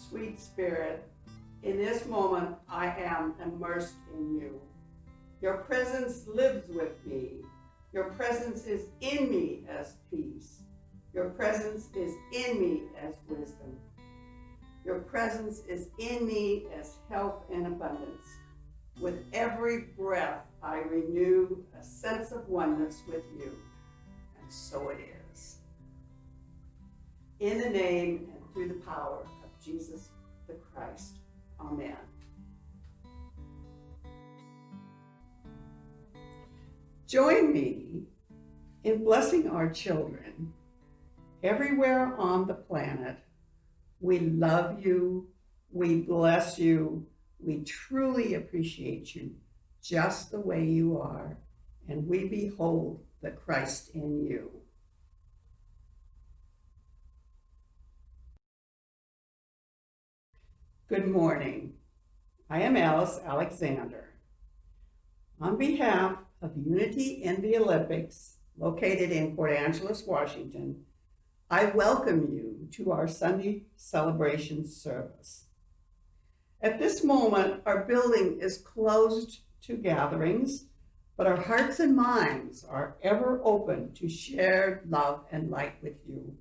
sweet Spirit, in this moment I am immersed in you. Your presence lives with me. Your presence is in me as peace. Your presence is in me as wisdom. Your presence is in me as health and abundance. With every breath, I renew a sense of oneness with you. And so it is. In the name and through the power of Jesus the Christ. Amen. Join me in blessing our children everywhere on the planet. We love you. We bless you. We truly appreciate you just the way you are, and we behold the Christ in you. Good morning. I am Alice Alexander. On behalf of Unity in the Olympics, located in Port Angeles, Washington, I welcome you to our Sunday celebration service. At this moment, our building is closed to gatherings, but our hearts and minds are ever open to share love and light with you.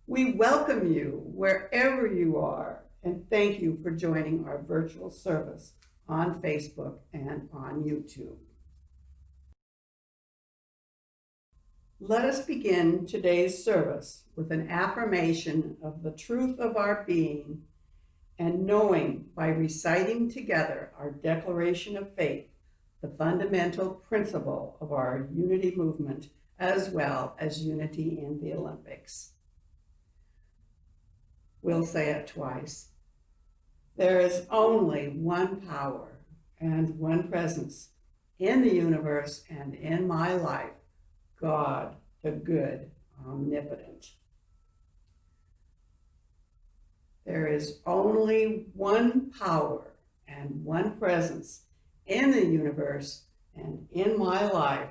We welcome you wherever you are, and thank you for joining our virtual service on Facebook and on YouTube. Let us begin today's service with an affirmation of the truth of our being and knowing by reciting together our declaration of faith, the fundamental principle of our unity movement, as well as unity in the Olympics. We'll say it twice. There is only one power and one presence in the universe and in my life, God, the good, omnipotent. There is only one power and one presence in the universe and in my life,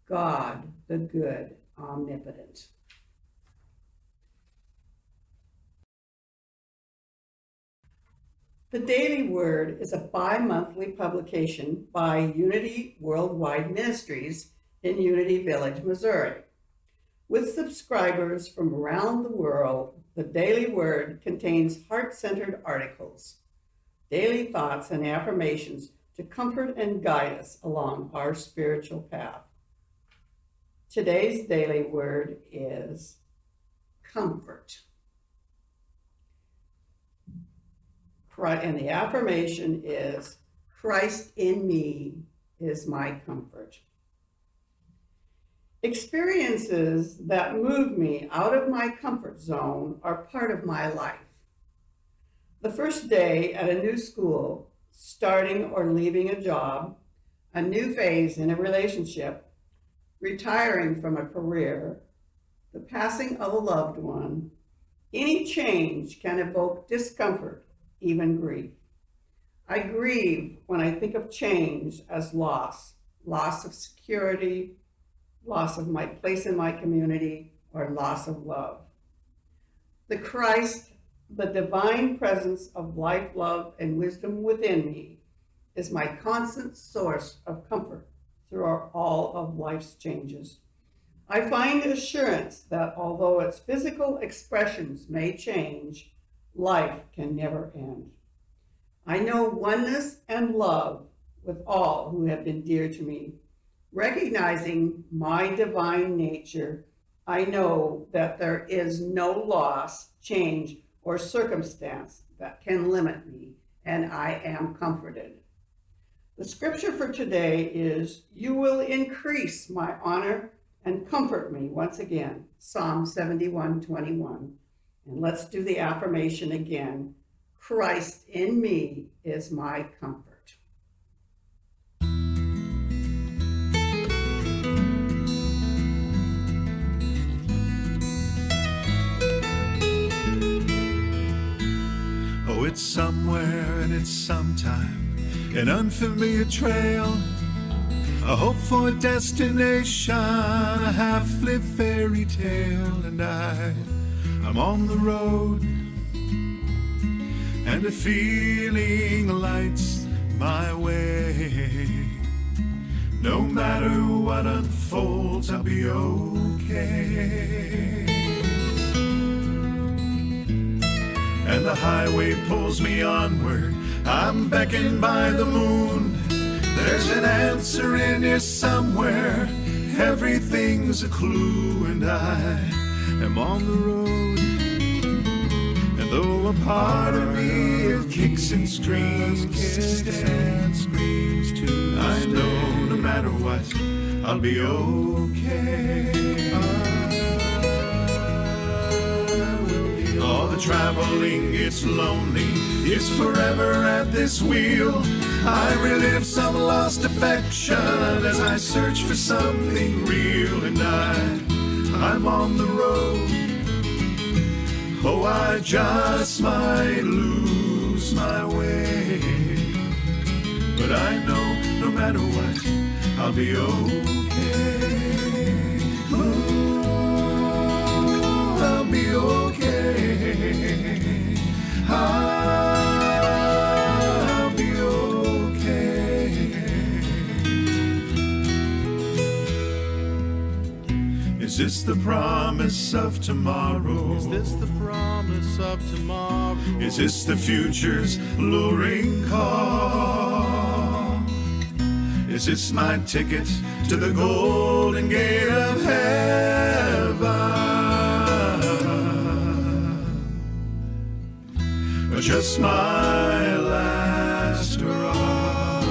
God, the good, omnipotent. The Daily Word is a bi-monthly publication by Unity Worldwide Ministries in Unity Village, Missouri. With subscribers from around the world, the Daily Word contains heart-centered articles, daily thoughts and affirmations to comfort and guide us along our spiritual path. Today's Daily Word is comfort. And the affirmation is, Christ in me is my comfort. Experiences that move me out of my comfort zone are part of my life. The first day at a new school, starting or leaving a job, a new phase in a relationship, retiring from a career, the passing of a loved one, any change can evoke discomfort, even grief. I grieve when I think of change as loss of security, loss of my place in my community, or loss of love. The Christ, the divine presence of life, love, and wisdom within me is my constant source of comfort through all of life's changes. I find assurance that although its physical expressions may change, life can never end. I know oneness and love with all who have been dear to me. Recognizing my divine nature, I know that there is no loss, change, or circumstance that can limit me, and I am comforted. The scripture for today is, "You will increase my honor and comfort me once again," Psalm 71:21. And let's do the affirmation again. Christ in me is my comfort. Oh, it's somewhere and it's sometime, an unfamiliar trail, a hope for a destination, a half-lit fairy tale, and I'm on the road, and a feeling lights my way. No matter what unfolds, I'll be okay. And the highway pulls me onward, I'm beckoned by the moon. There's an answer in here somewhere, everything's a clue, and I am on the road. And though a part of me it kicks and screams too, I know no matter what, I'll be okay. All the traveling, it's lonely, it's forever at this wheel. I relive some lost affection as I search for something real, and I'm on the road. Oh, I just might lose my way, but I know no matter what, I'll be okay. Ooh, I'll be okay. I'll be okay. Is this the promise of tomorrow? Is this the promise of tomorrow? Is this the future's luring call? Is this my ticket to the golden gate of heaven? Or just my last hurrah?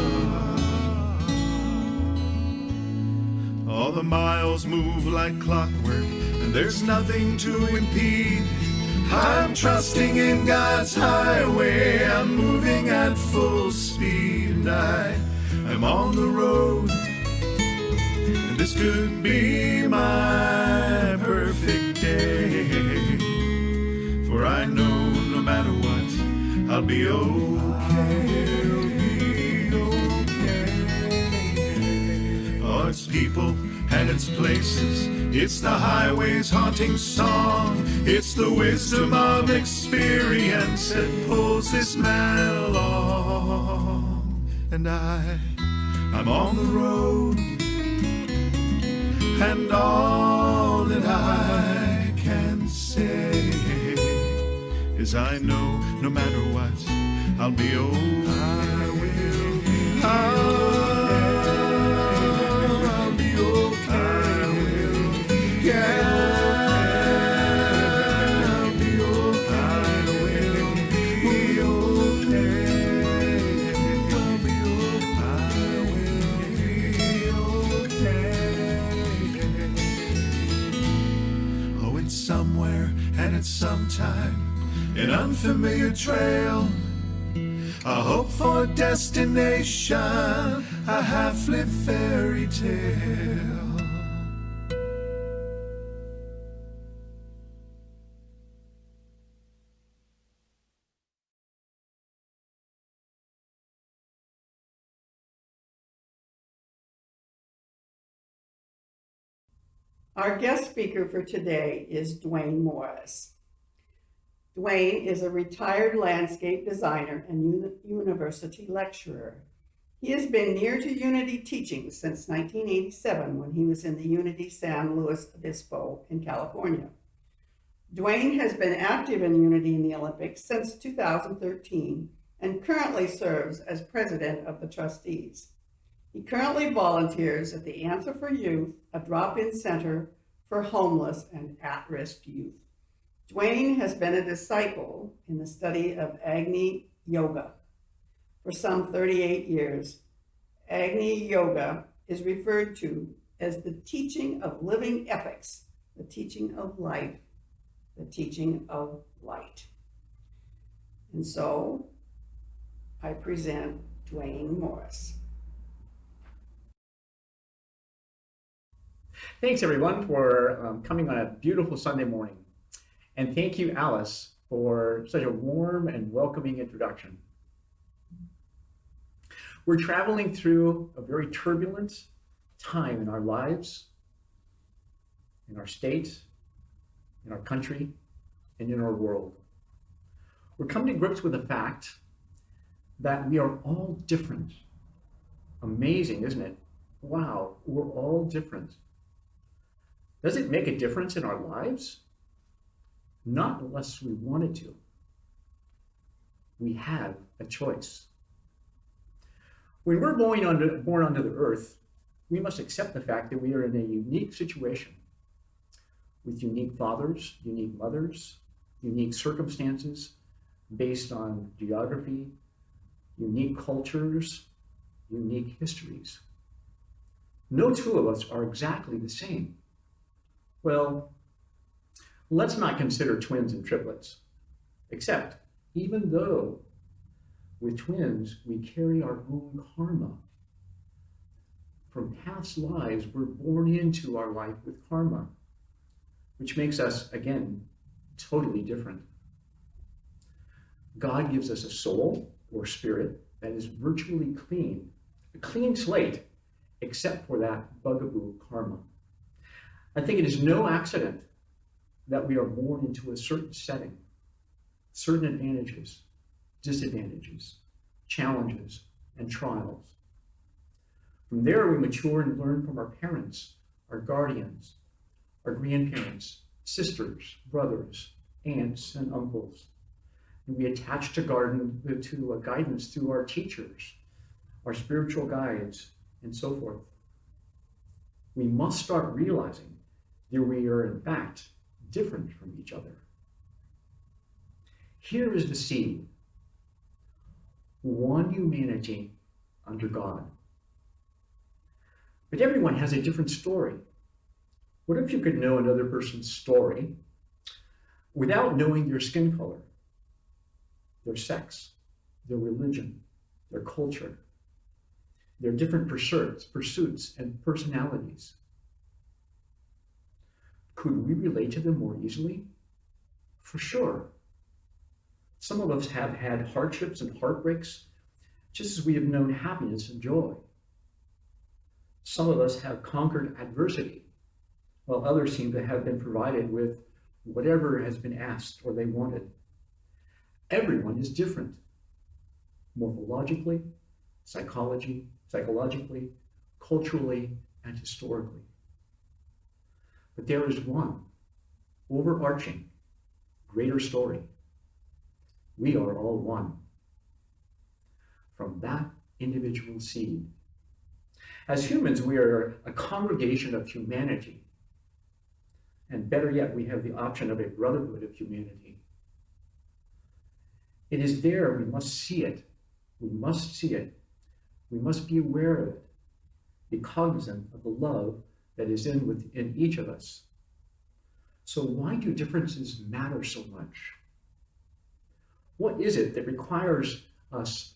All the miles move like clockwork, and there's nothing to impede. I'm trusting in God's highway, I'm moving at full speed, and I'm on the road, and this could be my perfect day. For I know no matter what, I'll be okay. Oh, it's people and its places, it's the highway's haunting song, it's the wisdom of experience that pulls this man along. And I'm on the road, and all that I can say is I know no matter what, I'll be okay. I will be I'll be okay. I will be I'll be okay. I will be okay. I'll be okay. Oh, it's somewhere and it's sometime, an unfamiliar trail, a hope for destination, a half-lived fairy tale. Our guest speaker for today is Duane Morris. Duane is a retired landscape designer and university lecturer. He has been near to Unity teaching since 1987 when he was in the Unity San Luis Obispo in California. Duane has been active in Unity in the Olympics since 2013 and currently serves as president of the Trustees. He currently volunteers at the Answer for Youth, a drop-in center for homeless and at-risk youth. Duane has been a disciple in the study of Agni Yoga for some 38 years. Agni Yoga is referred to as the teaching of living ethics, the teaching of life, the teaching of light. And so I present Duane Morris. Thanks everyone for coming on a beautiful Sunday morning. And thank you, Alice, for such a warm and welcoming introduction. We're traveling through a very turbulent time in our lives, in our state, in our country, and in our world. We're coming to grips with the fact that we are all different. Amazing, isn't it? Wow, we're all different. Does it make a difference in our lives? Not unless we wanted to. We have a choice. When we're born onto the earth, we must accept the fact that we are in a unique situation with unique fathers, unique mothers, unique circumstances based on geography, unique cultures, unique histories. No two of us are exactly the same. Well, let's not consider twins and triplets, except even though with twins we carry our own karma. From past lives, we're born into our life with karma, which makes us, again, totally different. God gives us a soul or spirit that is virtually clean, a clean slate, except for that bugaboo karma. I think it is no accident that we are born into a certain setting, certain advantages, disadvantages, challenges, and trials. From there, we mature and learn from our parents, our guardians, our grandparents, sisters, brothers, aunts, and uncles. And we attach to guidance through our teachers, our spiritual guides, and so forth. We must start realizing that we are, in fact, different from each other. Here is the seed. One humanity under God. But everyone has a different story. What if you could know another person's story without knowing their skin color, their sex, their religion, their culture, their different pursuits, and personalities? Could we relate to them more easily? For sure. Some of us have had hardships and heartbreaks, just as we have known happiness and joy. Some of us have conquered adversity, while others seem to have been provided with whatever has been asked or they wanted. Everyone is different, morphologically, psychologically, culturally, and historically. But there is one overarching, greater story. We are all one. From that individual seed. As humans, we are a congregation of humanity. And better yet, we have the option of a brotherhood of humanity. It is there we must see it. We must see it. We must be aware of it. Be cognizant of the love that is within each of us. So why do differences matter so much? What is it that requires us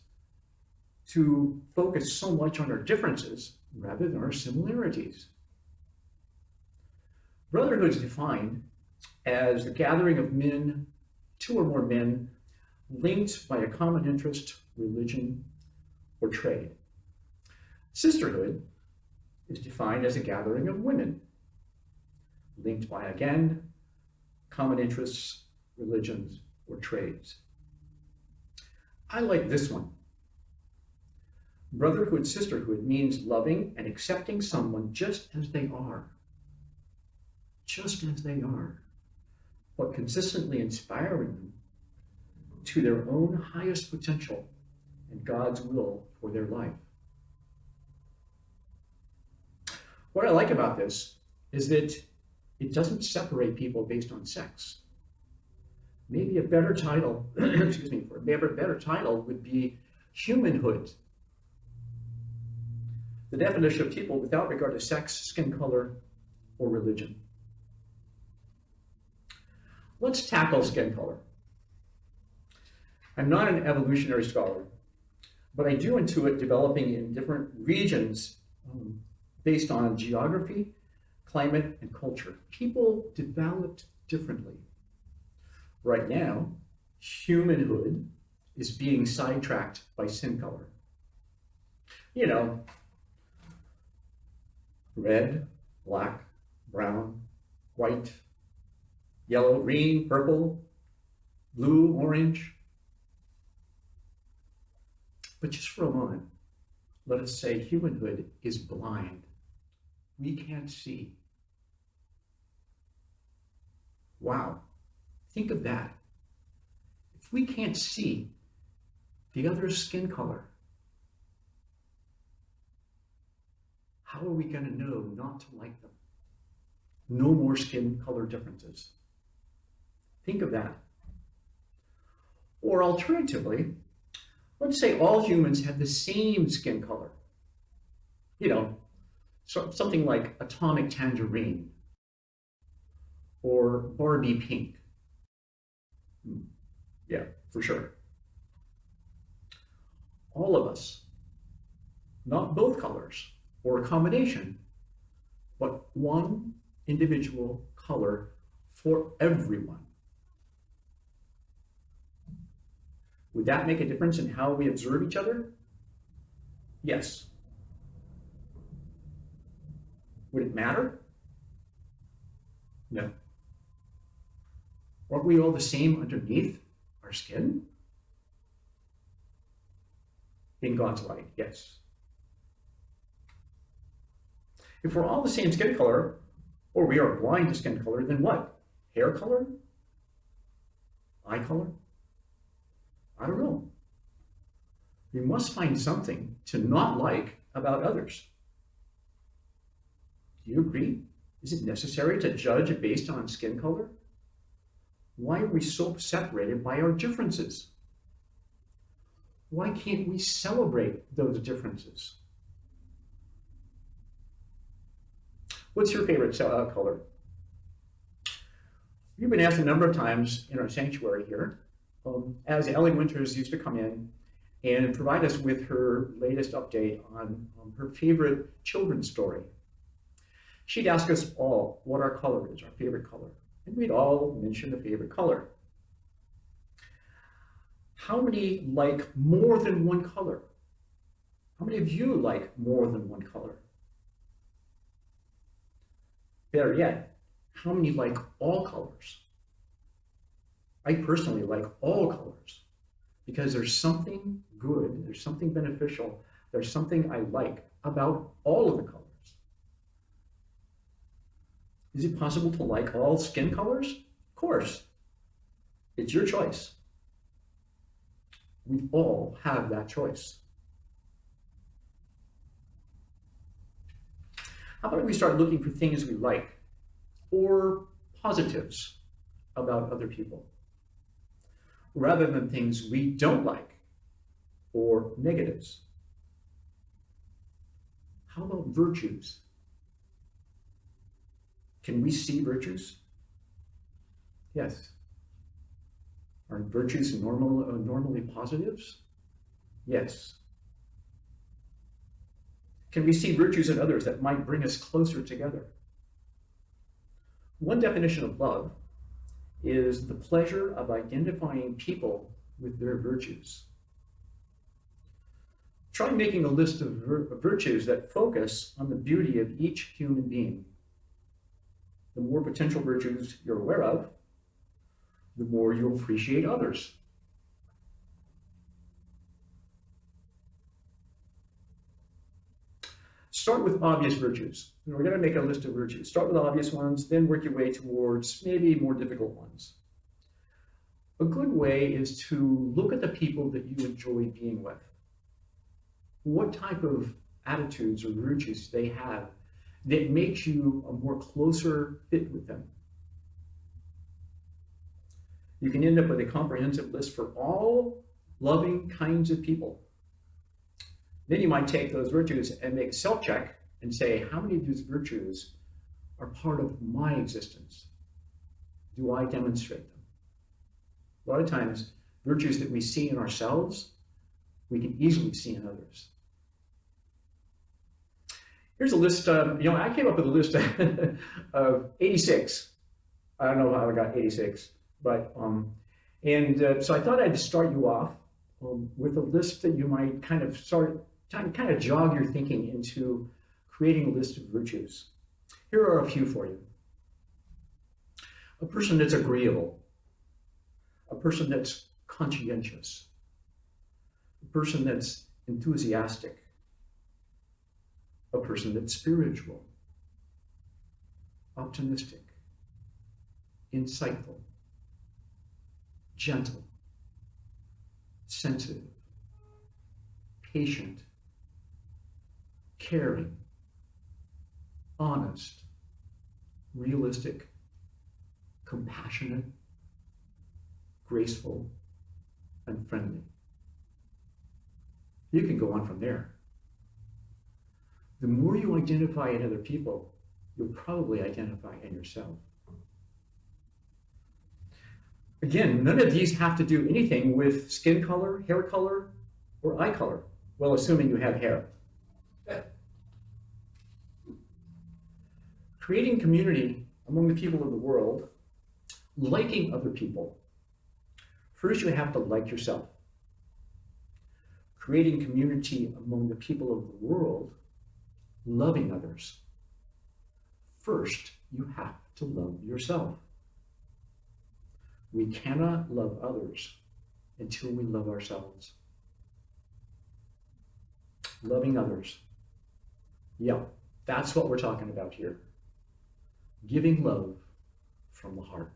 to focus so much on our differences rather than our similarities? Brotherhood is defined as the gathering of men, two or more men, linked by a common interest, religion, or trade. Sisterhood is defined as a gathering of women, linked by, again, common interests, religions, or trades. I like this one. Brotherhood, sisterhood means loving and accepting someone just as they are. Just as they are. But consistently inspiring them to their own highest potential and God's will for their life. What I like about this is that it doesn't separate people based on sex. Maybe a better title, better title would be humanhood. The definition of people without regard to sex, skin color, or religion. Let's tackle skin color. I'm not an evolutionary scholar, but I do intuit developing in different regions based on geography, climate, and culture. People developed differently. Right now, humanhood is being sidetracked by skin color. You know, red, black, brown, white, yellow, green, purple, blue, orange, But just for a moment, let us say humanhood is blind. We can't see. Wow, think of that. If we can't see the other's skin color, how are we going to know not to like them? No more skin color differences. Think of that. Or alternatively, let's say all humans have the same skin color. You know, something like atomic tangerine or Barbie pink. Yeah, for sure. All of us, not both colors or a combination, but one individual color for everyone. Would that make a difference in how we observe each other? Yes. Would it matter? No. Aren't we all the same underneath our skin? In God's light, yes. If we're all the same skin color, or we are blind to skin color, then what? Hair color? Eye color? I don't know. We must find something to not like about others. Do you agree? Is it necessary to judge based on skin color? Why are we so separated by our differences? Why can't we celebrate those differences? What's your favorite color? You've been asked a number of times in our sanctuary here, as Ellie Winters used to come in and provide us with her latest update on her favorite children's story. She'd ask us all what our color is, our favorite color, and we'd all mention a favorite color. How many like more than one color? How many of you like more than one color? Better yet, how many like all colors? I personally like all colors because there's something good, there's something beneficial, there's something I like about all of the colors. Is it possible to like all skin colors? Of course. It's your choice. We all have that choice. How about we start looking for things we like or positives about other people, rather than things we don't like or negatives? How about virtues? Can we see virtues? Yes. Are virtues normally positives? Yes. Can we see virtues in others that might bring us closer together? One definition of love is the pleasure of identifying people with their virtues. Try making a list of virtues that focus on the beauty of each human being. The more potential virtues you're aware of, the more you'll appreciate others. Start with obvious virtues. We're going to make a list of virtues. Start with obvious ones, then work your way towards maybe more difficult ones. A good way is to look at the people that you enjoy being with. What type of attitudes or virtues they have that makes you a more closer fit with them. You can end up with a comprehensive list for all loving kinds of people. Then you might take those virtues and make a self-check and say, how many of these virtues are part of my existence? Do I demonstrate them? A lot of times, virtues that we see in ourselves, we can easily see in others. Here's a list, I came up with a list of 86. I don't know how I got 86, but, so I thought I'd start you off with a list that you might kind of jog your thinking into creating a list of virtues. Here are a few for you. A person that's agreeable, a person that's conscientious, a person that's enthusiastic, a person that's spiritual, optimistic, insightful, gentle, sensitive, patient, caring, honest, realistic, compassionate, graceful, and friendly. You can go on from there. The more you identify in other people, you'll probably identify in yourself. Again, none of these have to do anything with skin color, hair color, or eye color. Well, assuming you have hair. Creating community among the people of the world, liking other people. First, you have to like yourself. Creating community among the people of the world, loving others. First, you have to love yourself. We cannot love others until we love ourselves. Loving others. Yeah, that's what we're talking about here. Giving love from the heart.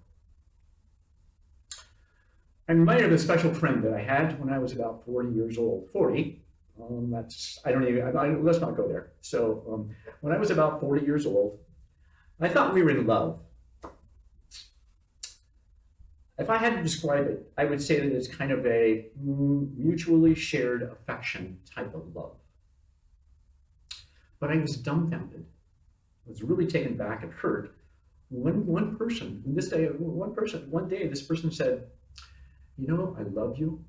I'm reminded of a special friend that I had when I was about 40 years old. 40. Let's not go there. So when I was about 40 years old, I thought we were in love. If I had to describe it, I would say that it's kind of a mutually shared affection type of love. But I was dumbfounded. I was really taken back and hurt when one day this person said, you know, I love you,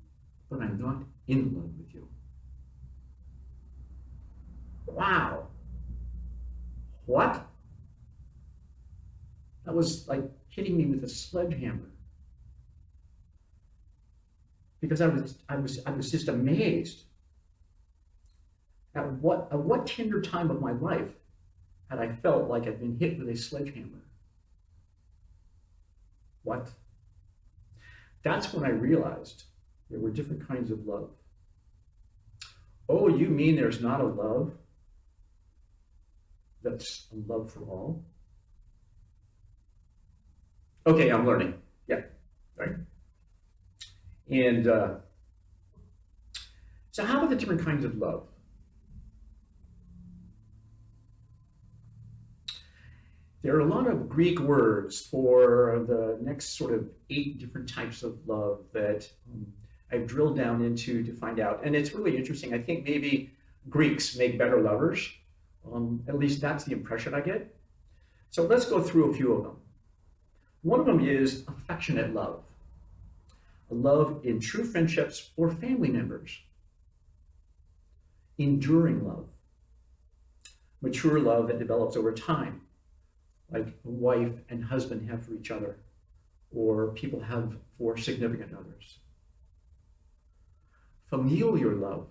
but I'm not in love with you. Wow. What? That was like hitting me with a sledgehammer. Because I was just amazed at what tender time of my life had I felt like I'd been hit with a sledgehammer. What? That's when I realized there were different kinds of love. Oh, you mean there's not a love that's a love for all? Okay, I'm learning. Yeah, right. And so how about the different kinds of love? There are a lot of Greek words for the next sort of 8 different types of love that I've drilled down into to find out. And it's really interesting. I think maybe Greeks make better lovers. At least that's the impression I get. So let's go through a few of them. One of them is affectionate love. A love in true friendships or family members. Enduring love. Mature love that develops over time, like a wife and husband have for each other, or people have for significant others. Familiar love.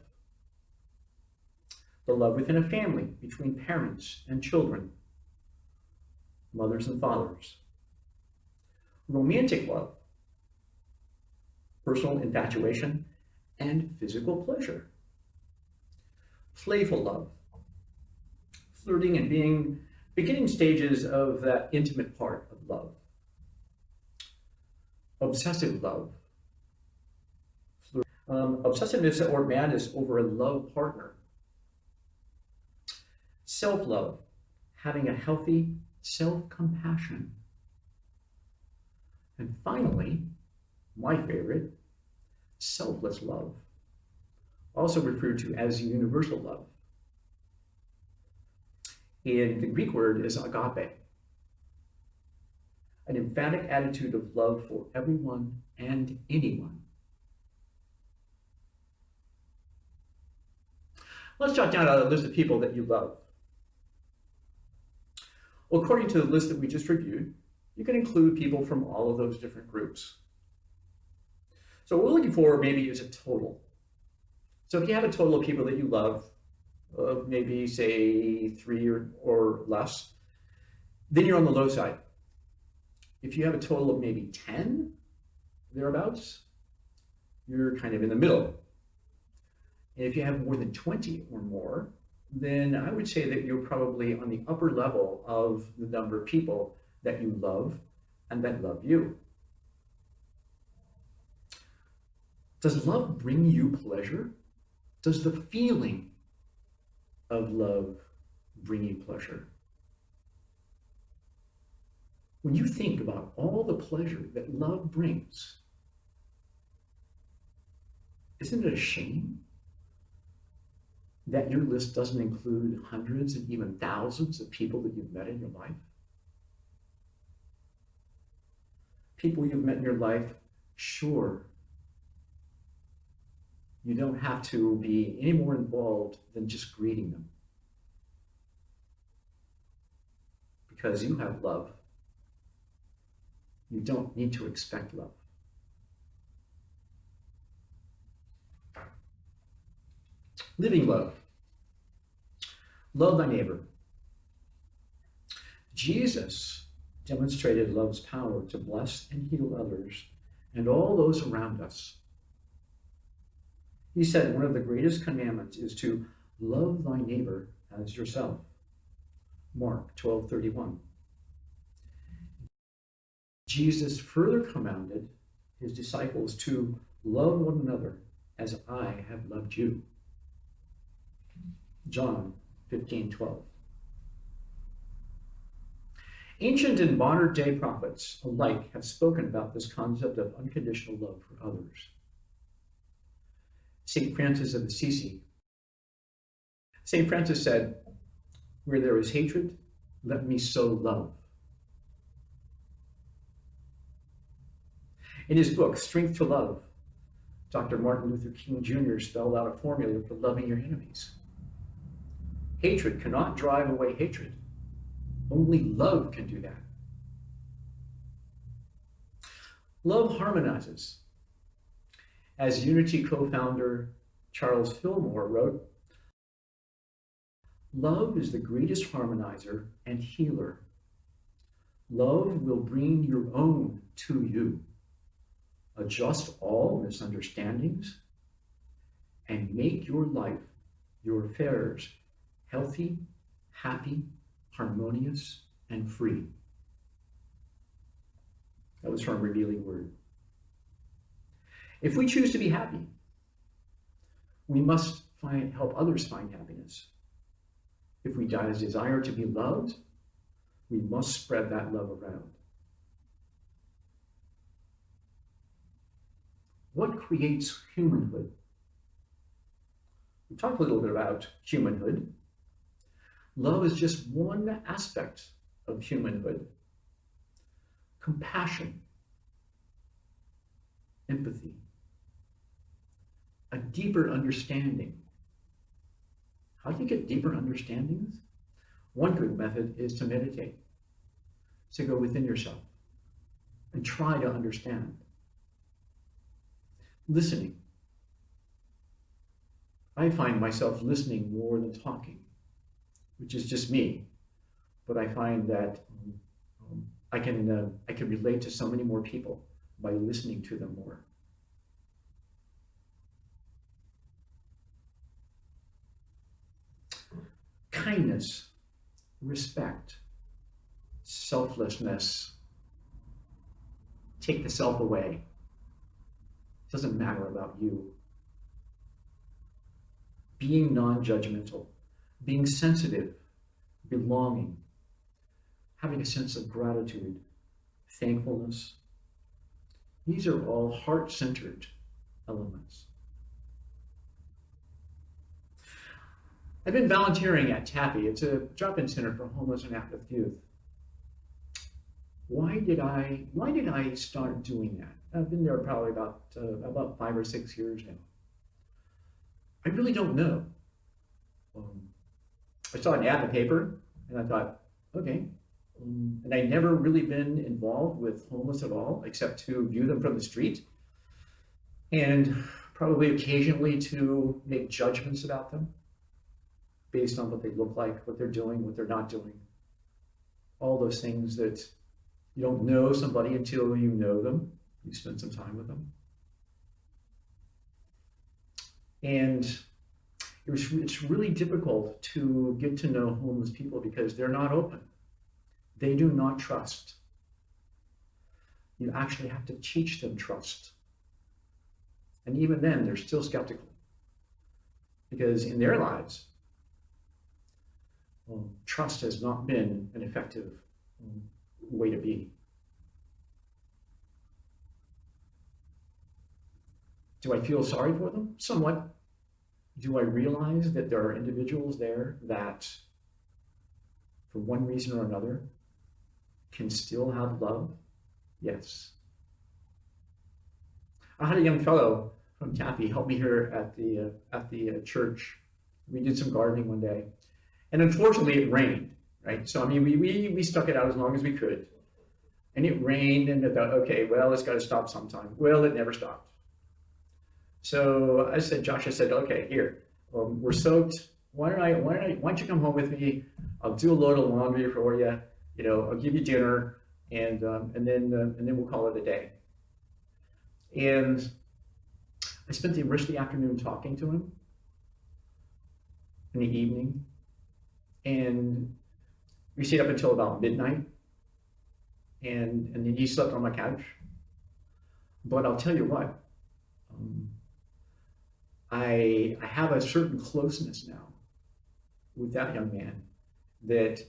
The love within a family, between parents and children, mothers and fathers. Romantic love. Personal infatuation and physical pleasure. Playful love. Flirting and beginning stages of that intimate part of love. Obsessive love. Obsessiveness or madness over a love partner. Self-love, having a healthy self-compassion. And finally, my favorite, selfless love, also referred to as universal love. And the Greek word is agape, an emphatic attitude of love for everyone and anyone. Let's jot down a list of people that you love. Well, according to the list that we just reviewed, you can include people from all of those different groups. So what we're looking for maybe is a total. So if you have a total of people that you love, of maybe say 3 or less, then you're on the low side. If you have a total of maybe 10, thereabouts, you're kind of in the middle. And if you have more than 20 or more, then I would say that you're probably on the upper level of the number of people that you love and that love you. Does love bring you pleasure? Does the feeling of love bring you pleasure? When you think about all the pleasure that love brings, isn't it a shame that your list doesn't include hundreds and even thousands of people that you've met in your life? People you've met in your life, sure, you don't have to be any more involved than just greeting them, because you have love. You don't need to expect love. Living love. Love thy neighbor. Jesus demonstrated love's power to bless and heal others and all those around us. He said one of the greatest commandments is to love thy neighbor as yourself. Mark 12:31. Jesus further commanded his disciples to love one another as I have loved you. John 15:12. Ancient and modern day prophets alike have spoken about this concept of unconditional love for others. St. Francis of Assisi. St. Francis said, "Where there is hatred, let me sow love." In his book, Strength to Love, Dr. Martin Luther King Jr. spelled out a formula for loving your enemies. Hatred cannot drive away hatred. Only love can do that. Love harmonizes. As Unity co-founder Charles Fillmore wrote, love is the greatest harmonizer and healer. Love will bring your own to you, adjust all misunderstandings, and make your life, your affairs, healthy, happy, harmonious, and free. That was from Revealing Word. If we choose to be happy, we must help others find happiness. If we desire to be loved, we must spread that love around. What creates humanhood? We talked a little bit about humanhood. Love is just one aspect of humanhood. Compassion, empathy, a deeper understanding. How do you get deeper understandings? One good method is to meditate, to go within yourself and try to understand. Listening. I find myself listening more than talking, which is just me, but I find that I can relate to so many more people by listening to them more. Kindness, respect, selflessness. Take the self away. It doesn't matter about you. Being non-judgmental, being sensitive, belonging, having a sense of gratitude, thankfulness. These are all heart-centered elements. I've been volunteering at TAPI. It's a drop-in center for homeless and at-risk youth. Why did I start doing that? I've been there probably about 5 or 6 years now. I really don't know. I saw an ad in the paper and I thought, okay. And I'd never really been involved with homeless at all, except to view them from the street and probably occasionally to make judgments about them based on what they look like, what they're doing, what they're not doing. All those things that you don't know somebody until you know them, you spend some time with them. And it's really difficult to get to know homeless people because they're not open. They do not trust. You actually have to teach them trust. And even then, they're still skeptical because in their lives, trust has not been an effective way to be. Do I feel sorry for them? Somewhat. Do I realize that there are individuals there that, for one reason or another, can still have love? Yes. I had a young fellow from Taffy help me here at the church. We did some gardening one day, and unfortunately it rained, right? So I mean, we stuck it out as long as we could, and it rained, and I thought, okay, well, it's got to stop sometime. Well, it never stopped. So I said, Josh, okay, here, we're soaked. Why don't you come home with me? I'll do a load of laundry for you. You know, I'll give you dinner, and then we'll call it a day. And I spent the rest of the afternoon talking to him in the evening, and we stayed up until about midnight, and then he slept on my couch. But I'll tell you what, I have a certain closeness now with that young man that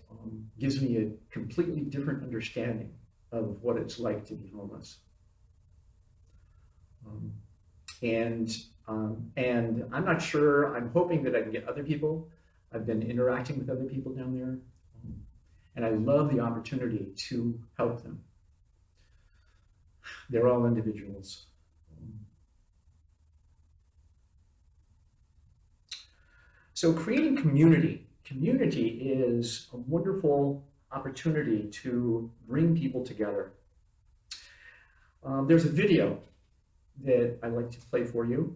gives me a completely different understanding of what it's like to be homeless. And I'm not sure, I'm hoping that I can get other people. I've been interacting with other people down there, and I love the opportunity to help them. They're all individuals. So creating community. Community is a wonderful opportunity to bring people together. There's a video that I'd like to play for you,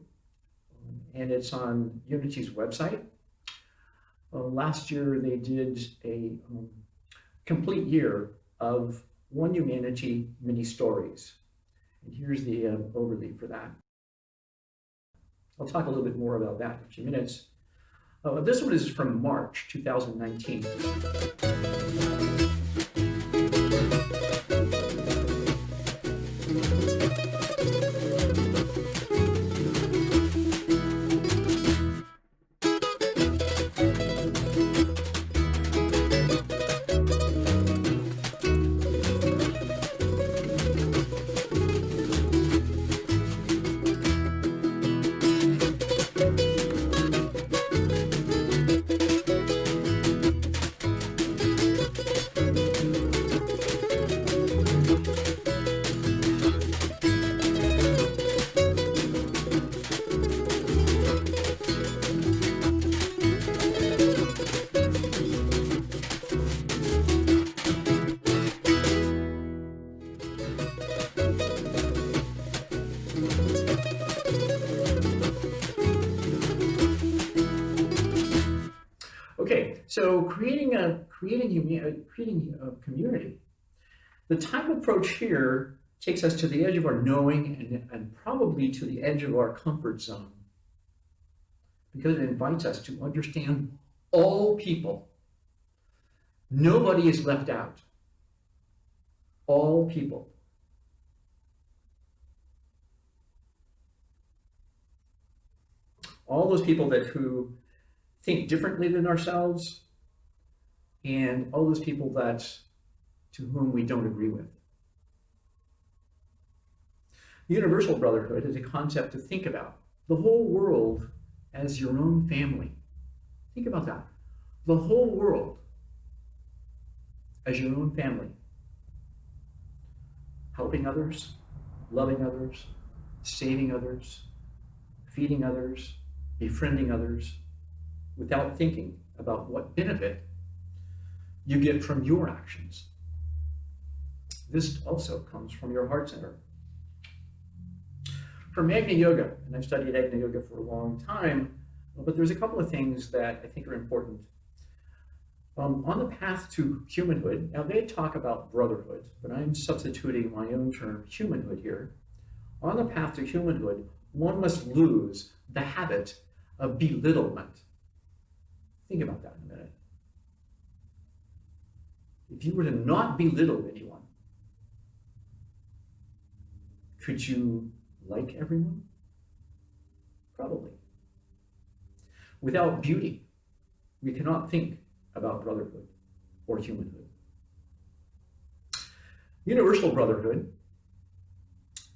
and it's on Unity's website. Last year they did a complete year of One Humanity mini stories. And here's the overlay for that. I'll talk a little bit more about that in a few minutes. This one is from March 2019. Okay, so creating a community. The time approach here takes us to the edge of our knowing and probably to the edge of our comfort zone, because it invites us to understand all people. Nobody is left out. All people. All those people who think differently than ourselves, and all those people to whom we don't agree with. Universal brotherhood is a concept to think about. The whole world as your own family. Think about that. The whole world as your own family. Helping others, loving others, saving others, feeding others, befriending others, without thinking about what benefit you get from your actions. This also comes from your heart center. From Agni Yoga, and I've studied Agni Yoga for a long time, but there's a couple of things that I think are important. On the path to humanhood, now they talk about brotherhood, but I'm substituting my own term, humanhood here. On the path to humanhood, one must lose the habit of belittlement. Think about that in a minute. If you were to not belittle anyone, could you like everyone? Probably. Without beauty, we cannot think about brotherhood or humanhood. Universal Brotherhood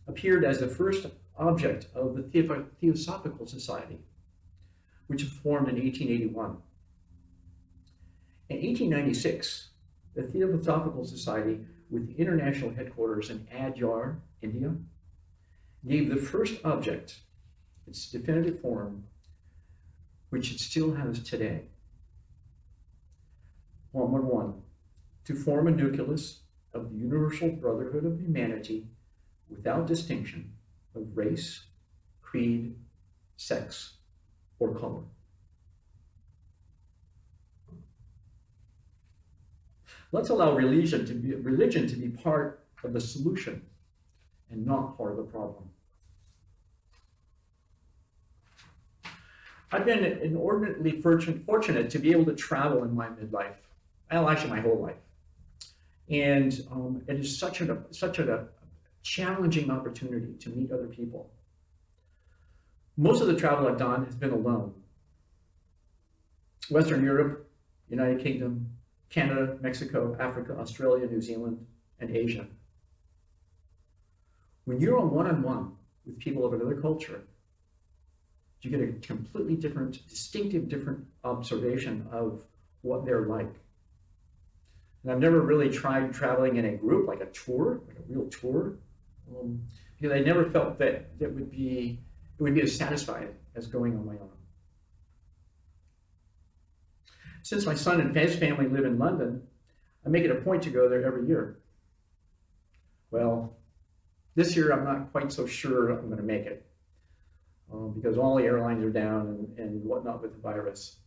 appeared as the first object of the Theosophical Society, which was formed in 1881. In 1896, the Theosophical Society, with international headquarters in Adyar, India, gave the first object its definitive form, which it still has today. 111, to form a nucleus of the universal brotherhood of humanity without distinction of race, creed, sex, or color. Let's allow religion to be part of the solution and not part of the problem. I've been inordinately fortunate to be able to travel in my midlife, well, actually my whole life. And it is such a challenging opportunity to meet other people. Most of the travel I've done has been alone. Western Europe, United Kingdom, Canada, Mexico, Africa, Australia, New Zealand, and Asia. When you're on one-on-one with people of another culture, you get a completely different, different observation of what they're like. And I've never really tried traveling in a group, like a tour, like a real tour, because I never felt that it would be as satisfying as going on my own. Since my son and his family live in London, I make it a point to go there every year. Well, this year I'm not quite so sure I'm going to make it because all the airlines are down and whatnot with the virus.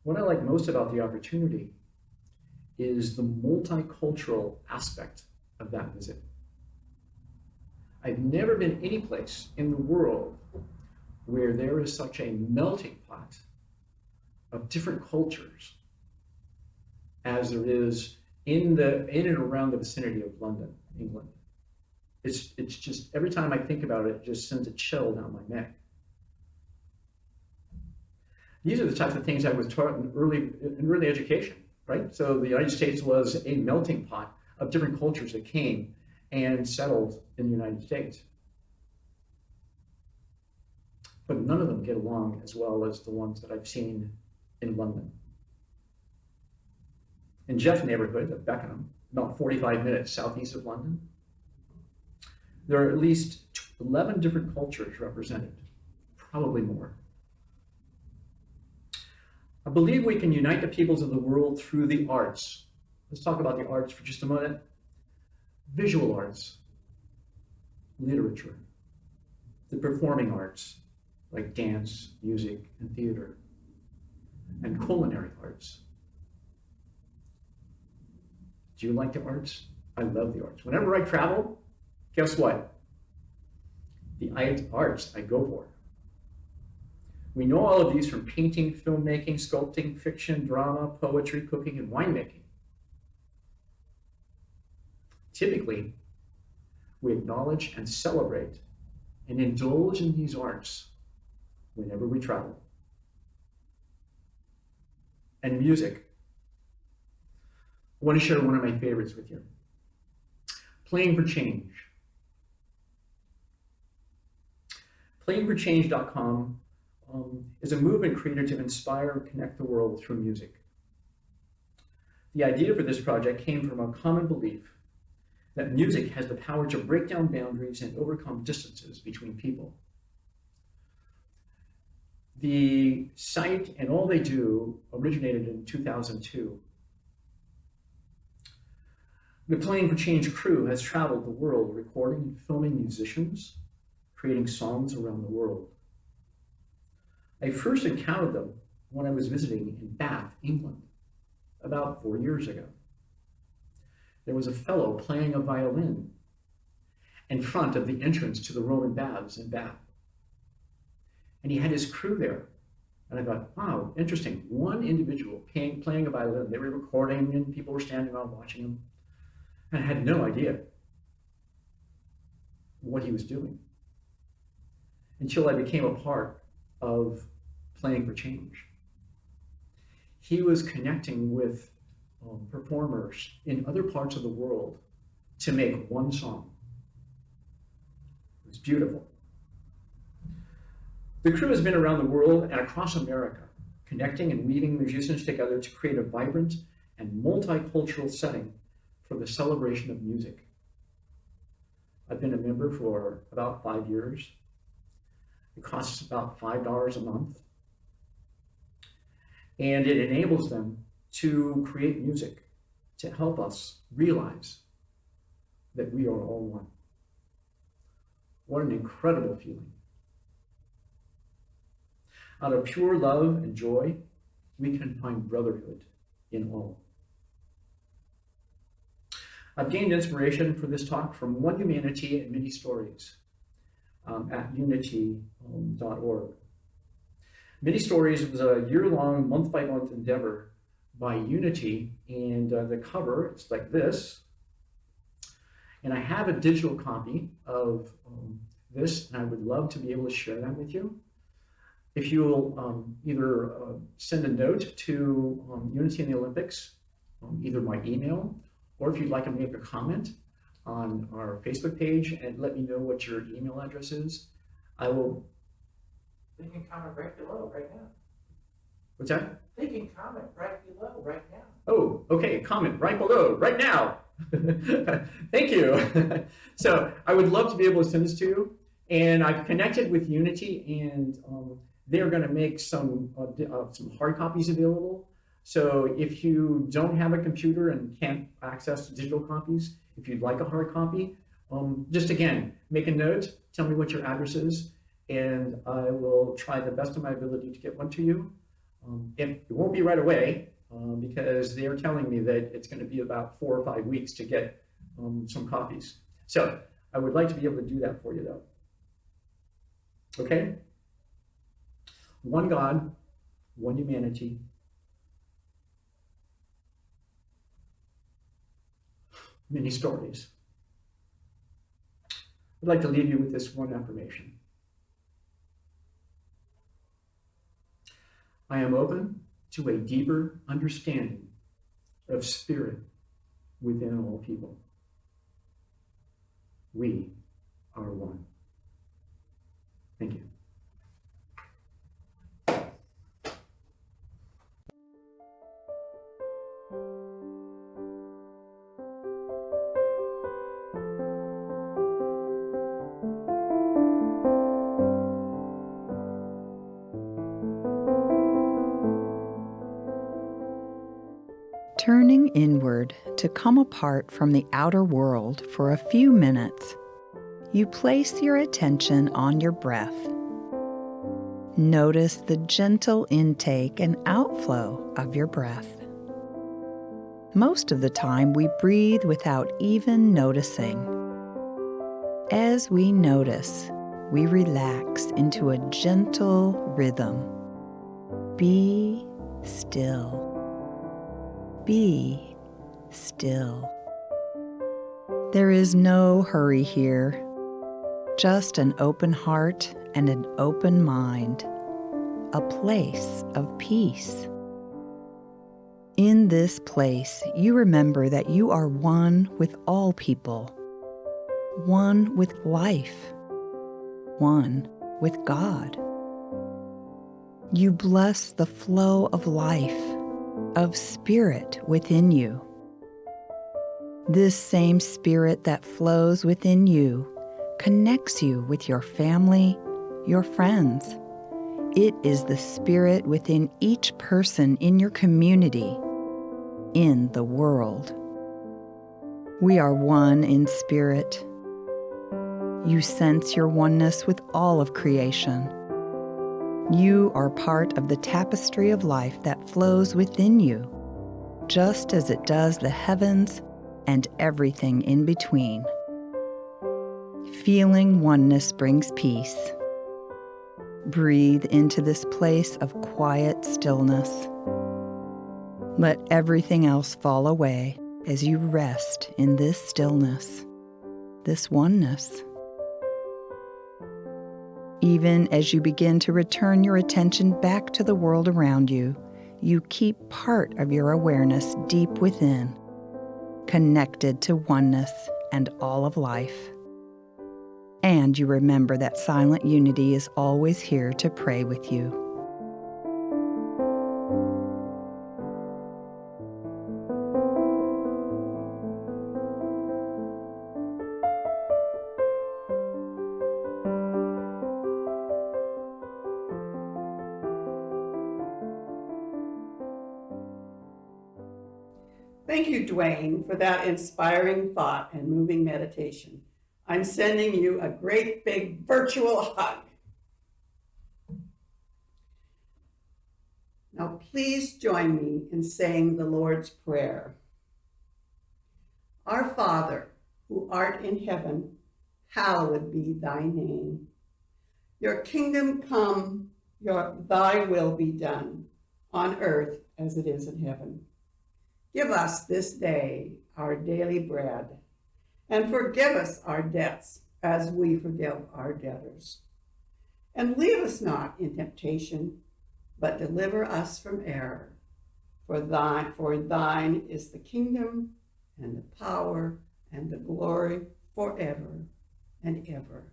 What I like most about the opportunity is the multicultural aspect of that visit. I've never been any place in the world where there is such a melting pot of different cultures as there is in and around the vicinity of London, England. It's just, every time I think about it, it just sends a chill down my neck. These are the types of things I was taught in early education, right? So the United States was a melting pot of different cultures that came and settled in the United States. But none of them get along as well as the ones that I've seen in London. In Jeff's neighborhood of Beckenham, about 45 minutes southeast of London, there are at least 11 different cultures represented, probably more. I believe we can unite the peoples of the world through the arts. Let's talk about the arts for just a minute. Visual arts, literature, the performing arts, like dance, music, and theater, and culinary arts. Do you like the arts? I love the arts. Whenever I travel, guess what? The arts I go for. We know all of these from painting, filmmaking, sculpting, fiction, drama, poetry, cooking, and winemaking. Typically, we acknowledge and celebrate and indulge in these arts whenever we travel. And music. I want to share one of my favorites with you. Playing for Change. Playingforchange.com is a movement created to inspire and connect the world through music. The idea for this project came from a common belief that music has the power to break down boundaries and overcome distances between people. The site and all they do originated in 2002. The Playing for Change crew has traveled the world recording and filming musicians, creating songs around the world. I first encountered them when I was visiting in Bath, England, about 4 years ago. There was a fellow playing a violin in front of the entrance to the Roman baths in Bath. And he had his crew there And I thought, wow, interesting. One individual playing a violin. They were recording and people were standing around watching him. And I had no idea what he was doing until I became a part of Playing for Change. He was connecting with performers in other parts of the world to make one song. It was beautiful. The crew has been around the world and across America, connecting and weaving musicians together to create a vibrant and multicultural setting for the celebration of music. I've been a member for about 5 years. It costs about $5 a month. And it enables them to create music to help us realize that we are all one. What an incredible feeling. Out of pure love and joy, we can find brotherhood in all. I've gained inspiration for this talk from One Humanity and Many Stories at unity.org. Many Stories was a year-long, month-by-month endeavor by Unity, and the cover, it's like this. And I have a digital copy of this, and I would love to be able to share that with you. If you'll either send a note to Unity in the Olympics, either by email, or if you'd like to make a comment on our Facebook page and let me know what your email address is, I will. They can comment right below right now. What's that? They can comment right below right now. Oh, okay, comment right below, right now. Thank you. So I would love to be able to send this to you. And I've connected with Unity, and they're going to make some hard copies available. So if you don't have a computer and can't access digital copies, if you'd like a hard copy, just again, make a note, tell me what your address is, and I will try the best of my ability to get one to you. It won't be right away because they're telling me that it's going to be about 4 or 5 weeks to get some copies. So I would like to be able to do that for you though. Okay? One God, one humanity. Many stories. I'd like to leave you with this one affirmation. I am open to a deeper understanding of spirit within all people. We are one. Thank you. Turning inward to come apart from the outer world for a few minutes, you place your attention on your breath. Notice the gentle intake and outflow of your breath. Most of the time, we breathe without even noticing. As we notice, we relax into a gentle rhythm. Be still. Be still. There is no hurry here, just an open heart and an open mind, a place of peace. In this place, you remember that you are one with all people, one with life, one with God. You bless the flow of life, of spirit within you. This same spirit that flows within you connects you with your family, your friends. It is the spirit within each person in your community, in the world. We are one in spirit. You sense your oneness with all of creation. You are part of the tapestry of life that flows within you, just as it does the heavens and everything in between. Feeling oneness brings peace. Breathe into this place of quiet stillness. Let everything else fall away as you rest in this stillness, this oneness. Even as you begin to return your attention back to the world around you, you keep part of your awareness deep within, connected to oneness and all of life. And you remember that silent unity is always here to pray with you. Thank you, Duane, for that inspiring thought and moving meditation. I'm sending you a great big virtual hug. Now, please join me in saying the Lord's Prayer. Our Father, who art in heaven, hallowed be thy name. Your kingdom come, thy will be done, on earth as it is in heaven. Give us this day our daily bread, and forgive us our debts as we forgive our debtors. And lead us not in temptation, but deliver us from error. For thine is the kingdom and the power and the glory forever and ever.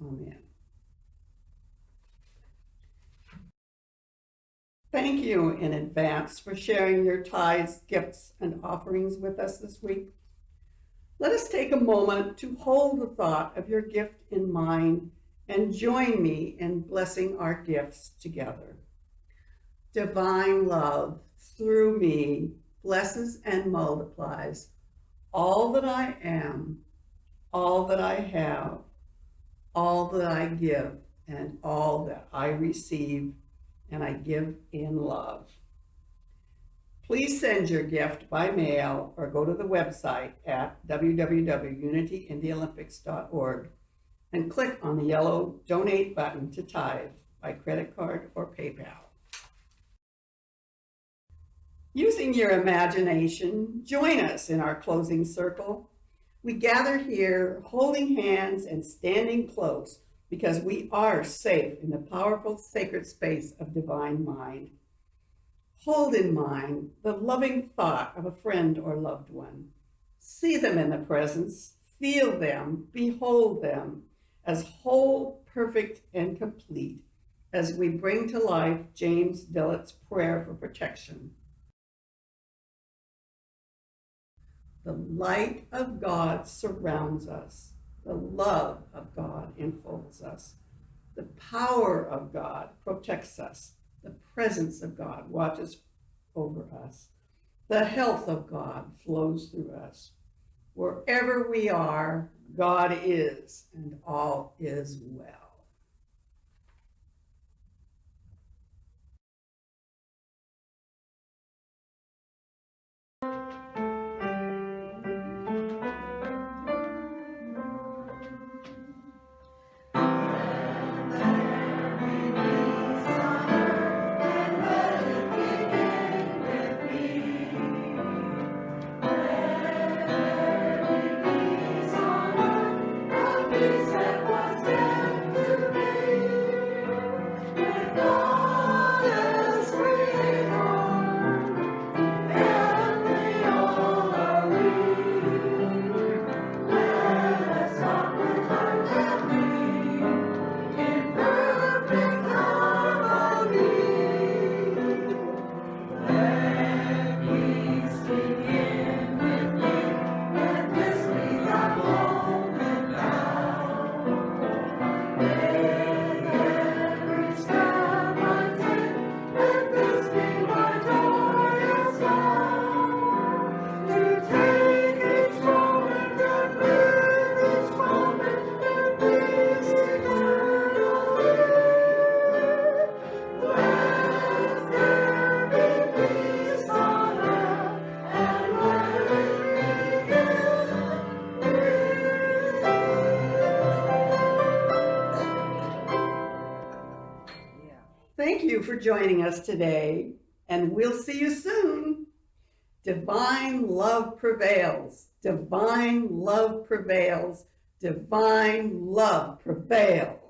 Amen. Thank you in advance for sharing your tithes, gifts, and offerings with us this week. Let us take a moment to hold the thought of your gift in mind and join me in blessing our gifts together. Divine love through me blesses and multiplies all that I am, all that I have, all that I give, and all that I receive, and I give in love. Please send your gift by mail or go to the website at www.unityintheolympics.org and click on the yellow donate button to tithe by credit card or PayPal. Using your imagination, join us in our closing circle. We gather here holding hands and standing close because we are safe in the powerful sacred space of divine mind. Hold in mind the loving thought of a friend or loved one. See them in the presence, feel them, behold them as whole, perfect, and complete as we bring to life James Dillett's prayer for protection. The light of God surrounds us. The love of God enfolds us. The power of God protects us. The presence of God watches over us. The health of God flows through us. Wherever we are, God is, and all is well. Peace that was dead. Thank you for joining us today, and we'll see you soon. Divine love prevails. Divine love prevails. Divine love prevails.